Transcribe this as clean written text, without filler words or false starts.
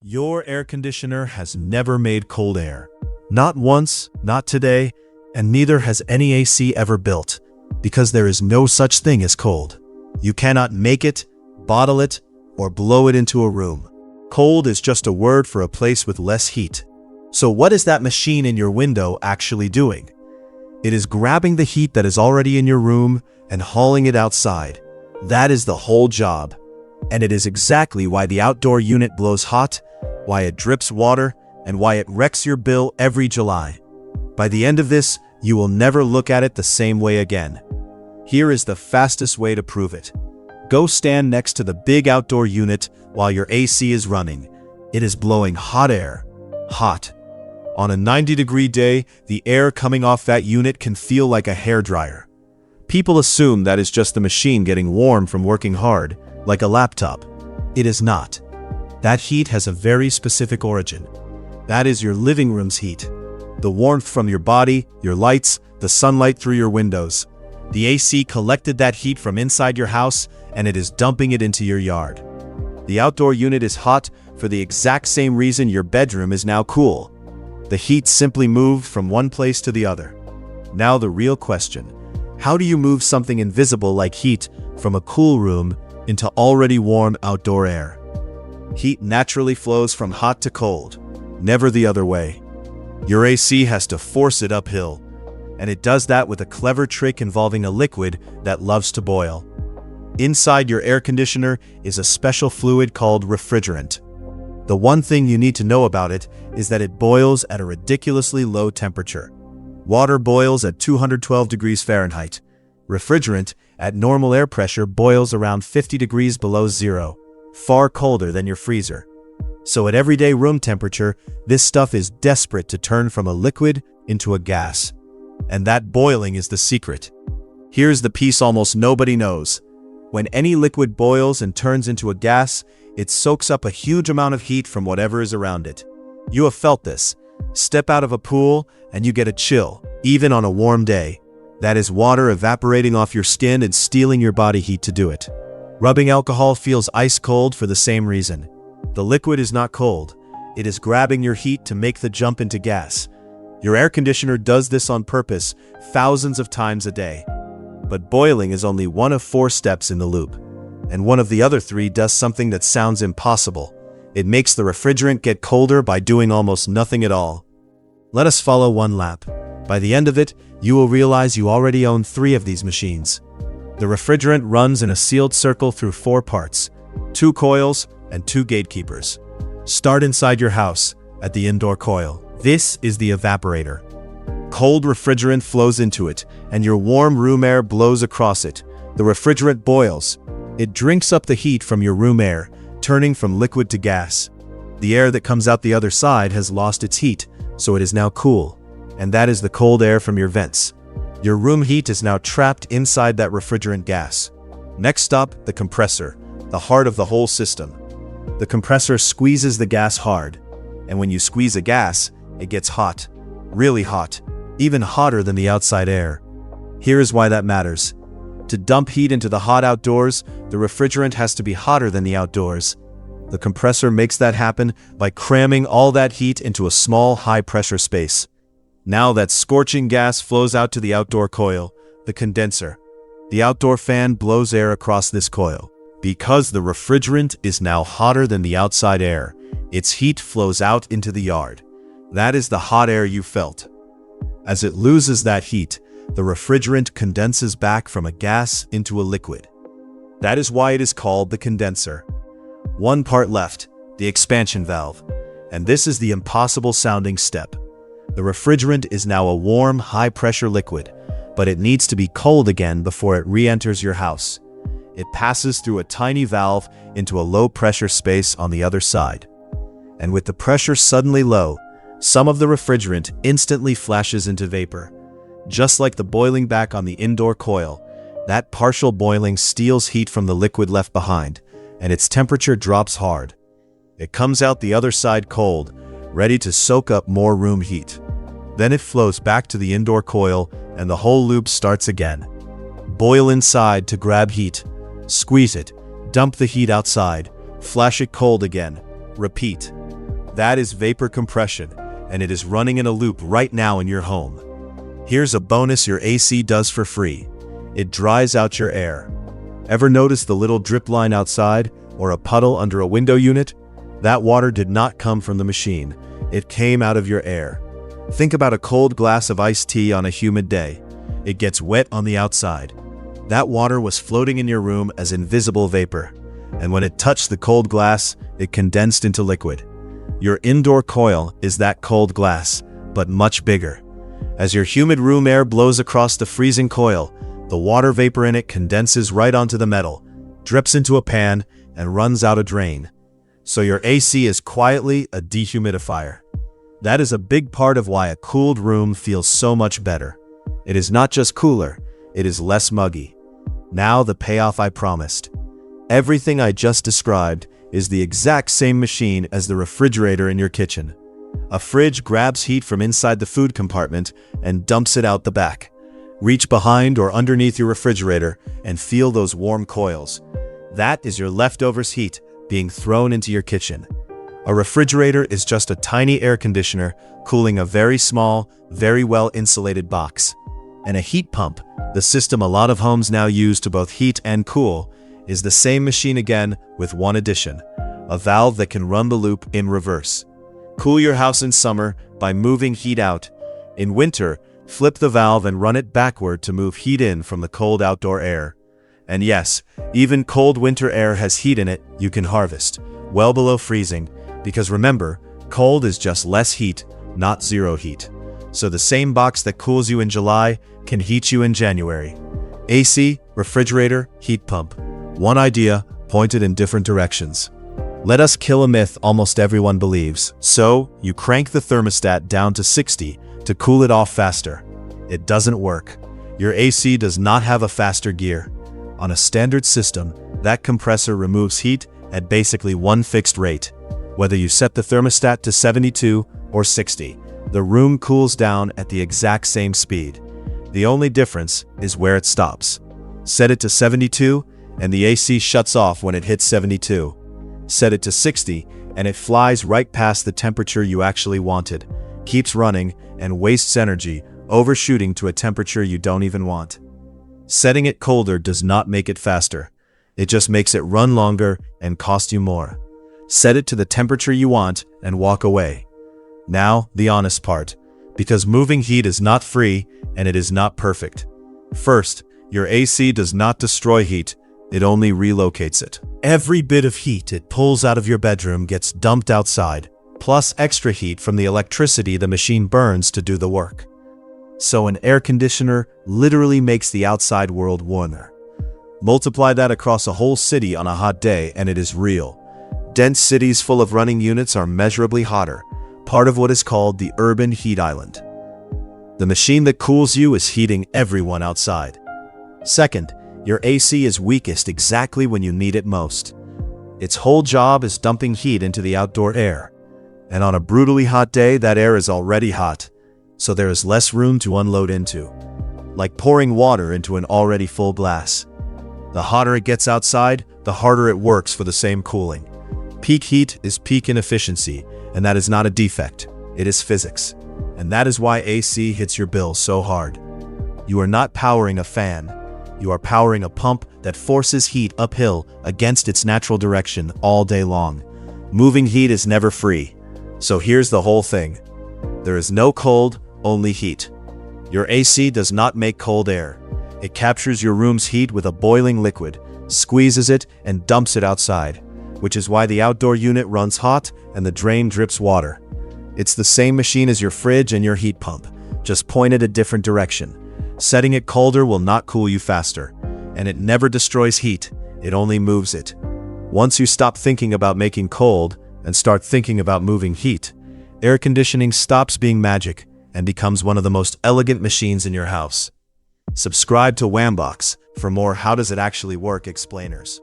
Your air conditioner has never made cold air. Not once, not today, and neither has any AC ever built, because there is no such thing as cold. You cannot make it, bottle it, or blow it into a room. Cold is just a word for a place with less heat. So what is that machine in your window actually doing? It is grabbing the heat that is already in your room and hauling it outside. That is the whole job. And it is exactly why the outdoor unit blows hot, why it drips water, and why it wrecks your bill every July. By the end of this, you will never look at it the same way again. Here is the fastest way to prove it. Go stand next to the big outdoor unit while your AC is running. It is blowing hot air. Hot. On a 90-degree day, the air coming off that unit can feel like a hairdryer. People assume that is just the machine getting warm from working hard, like a laptop. It is not. That heat has a very specific origin. That is your living room's heat. The warmth from your body, your lights, the sunlight through your windows. The AC collected that heat from inside your house and it is dumping it into your yard. The outdoor unit is hot for the exact same reason your bedroom is now cool. The heat simply moved from one place to the other. Now the real question: how do you move something invisible like heat from a cool room into already warm outdoor air? Heat naturally flows from hot to cold, never the other way. Your AC has to force it uphill, and it does that with a clever trick involving a liquid that loves to boil. Inside your air conditioner is a special fluid called refrigerant. The one thing you need to know about it is that it boils at a ridiculously low temperature. Water boils at 212 degrees Fahrenheit. Refrigerant, at normal air pressure, boils around 50 degrees below zero, far colder than your freezer. So at everyday room temperature, this stuff is desperate to turn from a liquid into a gas. And that boiling is the secret. Here's the piece almost nobody knows. When any liquid boils and turns into a gas, it soaks up a huge amount of heat from whatever is around it. You have felt this. Step out of a pool and you get a chill, even on a warm day. That is water evaporating off your skin and stealing your body heat to do it. Rubbing alcohol feels ice cold for the same reason. The liquid is not cold. It is grabbing your heat to make the jump into gas. Your air conditioner does this on purpose, thousands of times a day. But boiling is only one of 4 steps in the loop. And one of the other 3 does something that sounds impossible. It makes the refrigerant get colder by doing almost nothing at all. Let us follow one lap. By the end of it, you will realize you already own 3 of these machines. The refrigerant runs in a sealed circle through 4 parts, 2 coils and 2 gatekeepers. Start inside your house, at the indoor coil. This is the evaporator. Cold refrigerant flows into it, and your warm room air blows across it. The refrigerant boils. It drinks up the heat from your room air, turning from liquid to gas. The air that comes out the other side has lost its heat, so it is now cool. And that is the cold air from your vents. Your room heat is now trapped inside that refrigerant gas. Next stop, the compressor, the heart of the whole system. The compressor squeezes the gas hard, and when you squeeze a gas, it gets hot, really hot, even hotter than the outside air. Here is why that matters. To dump heat into the hot outdoors, the refrigerant has to be hotter than the outdoors. The compressor makes that happen by cramming all that heat into a small, high-pressure space. Now that scorching gas flows out to the outdoor coil, the condenser. The outdoor fan blows air across this coil. Because the refrigerant is now hotter than the outside air, its heat flows out into the yard. That is the hot air you felt. As it loses that heat, the refrigerant condenses back from a gas into a liquid. That is why it is called the condenser. One part left, the expansion valve. And this is the impossible sounding step. The refrigerant is now a warm, high-pressure liquid, but it needs to be cold again before it re-enters your house. It passes through a tiny valve into a low-pressure space on the other side. And with the pressure suddenly low, some of the refrigerant instantly flashes into vapor. Just like the boiling back on the indoor coil, that partial boiling steals heat from the liquid left behind, and its temperature drops hard. It comes out the other side cold, ready to soak up more room heat. Then it flows back to the indoor coil, and the whole loop starts again. Boil inside to grab heat. Squeeze it, dump the heat outside, flash it cold again, repeat. That is vapor compression, and it is running in a loop right now in your home. Here's a bonus your AC does for free. It dries out your air. Ever notice the little drip line outside or a puddle under a window unit? That water did not come from the machine. It came out of your air. Think about a cold glass of iced tea on a humid day. It gets wet on the outside. That water was floating in your room as invisible vapor, and when it touched the cold glass, it condensed into liquid. Your indoor coil is that cold glass, but much bigger. As your humid room air blows across the freezing coil, the water vapor in it condenses right onto the metal, drips into a pan, and runs out a drain. So your AC is quietly a dehumidifier. That is a big part of why a cooled room feels so much better. It is not just cooler, it is less muggy. Now the payoff I promised. Everything I just described is the exact same machine as the refrigerator in your kitchen. A fridge grabs heat from inside the food compartment and dumps it out the back. Reach behind or underneath your refrigerator and feel those warm coils. That is your leftovers heat being thrown into your kitchen. A refrigerator is just a tiny air conditioner cooling a very small, very well-insulated box. And a heat pump, the system a lot of homes now use to both heat and cool, is the same machine again with one addition: a valve that can run the loop in reverse. Cool your house in summer by moving heat out. In winter, flip the valve and run it backward to move heat in from the cold outdoor air. And yes, even cold winter air has heat in it you can harvest, well below freezing, because remember, cold is just less heat, not zero heat. So the same box that cools you in July can heat you in January. AC, refrigerator, heat pump. One idea, pointed in different directions. Let us kill a myth almost everyone believes. So, you crank the thermostat down to 60 to cool it off faster. It doesn't work. Your AC does not have a faster gear. On a standard system, that compressor removes heat at basically one fixed rate. Whether you set the thermostat to 72 or 60, the room cools down at the exact same speed. The only difference is where it stops. Set it to 72, and the AC shuts off when it hits 72. Set it to 60, and it flies right past the temperature you actually wanted, keeps running, and wastes energy, overshooting to a temperature you don't even want. Setting it colder does not make it faster. It just makes it run longer and cost you more. Set it to the temperature you want and walk away. Now, the honest part, because moving heat is not free and it is not perfect. First, your AC does not destroy heat, it only relocates it. Every bit of heat it pulls out of your bedroom gets dumped outside, plus extra heat from the electricity the machine burns to do the work. So an air conditioner literally makes the outside world warmer. Multiply that across a whole city on a hot day and it is real. Dense cities full of running units are measurably hotter, part of what is called the urban heat island. The machine that cools you is heating everyone outside. Second, your AC is weakest exactly when you need it most. Its whole job is dumping heat into the outdoor air. And on a brutally hot day, that air is already hot, so there is less room to unload into. Like pouring water into an already full glass. The hotter it gets outside, the harder it works for the same cooling. Peak heat is peak inefficiency, and that is not a defect, it is physics. And that is why AC hits your bill so hard. You are not powering a fan. You are powering a pump that forces heat uphill against its natural direction all day long. Moving heat is never free. So here's the whole thing. There is no cold, only heat. Your AC does not make cold air. It captures your room's heat with a boiling liquid, squeezes it, and dumps it outside, which is why the outdoor unit runs hot and the drain drips water. It's the same machine as your fridge and your heat pump, just pointed a different direction. Setting it colder will not cool you faster, and it never destroys heat, it only moves it. Once you stop thinking about making cold and start thinking about moving heat, air conditioning stops being magic and becomes one of the most elegant machines in your house. Subscribe to Whambox for more how does it actually work explainers.